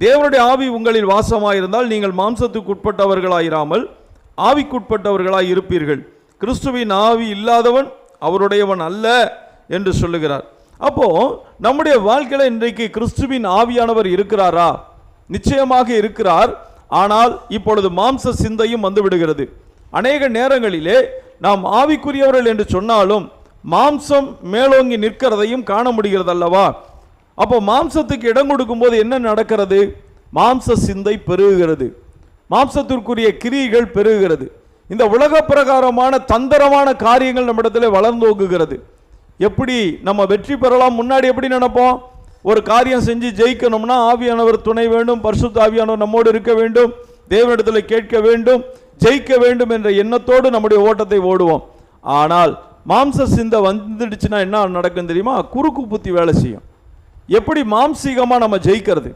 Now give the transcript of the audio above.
தேவனுடைய ஆவி உங்களில் வாசமாயிருந்தால் நீங்கள் மாம்சத்துக்கு உட்பட்டவர்களாயிராமல் ஆவிக்குட்பட்டவர்களாய் இருப்பீர்கள். கிறிஸ்துவின் ஆவி இல்லாதவன் அவருடையவன் அல்ல என்று சொல்லுகிறார். அப்போ நம்முடைய வாழ்க்கையில இன்றைக்கு கிறிஸ்துவின் ஆவியானவர் இருக்கிறாரா? நிச்சயமாக இருக்கிறார். ஆனால் இப்பொழுது மாம்ச சிந்தையும் வந்து விடுகிறது. அநேக நேரங்களிலே நாம் ஆவிக்குரியவர்கள் என்று சொன்னாலும் மாம்சம் மேலோங்கி நிற்கிறதையும் காண முடிகிறது அல்லவா? அப்போ மாம்சத்துக்கு இடம் கொடுக்கும் போது என்ன நடக்கிறது? மாம்ச சிந்தை பெருகுகிறது, மாம்சத்திற்குரிய கிரியைகள் பெருகுகிறது. இந்த உலக பிரகாரமான தந்திரமான காரியங்கள் நம்மிடத்தில் வளர்ந்தோங்குகிறது. எப்படி நம்ம வெற்றி பெறலாம்? முன்னாடி எப்படி நினைப்போம்? ஒரு காரியம் செஞ்சு ஜெயிக்கணும்னா ஆவியானவர் துணை வேண்டும், பரிசுத்த ஆவியானவர் நம்மோடு இருக்க வேண்டும், தேவனிடத்தில் கேட்க வேண்டும், ஜெயிக்க வேண்டும் என்ற எண்ணத்தோடு நம்முடைய ஓட்டத்தை ஓடுவோம். ஆனால் மாம்ச சிந்தை வந்துடுச்சுன்னா என்ன நடக்கும் தெரியுமா? குறுக்கு புத்தி வேலை செய்யும். எப்படி மாம்சீகமாக நம்ம ஜெயிக்கிறது?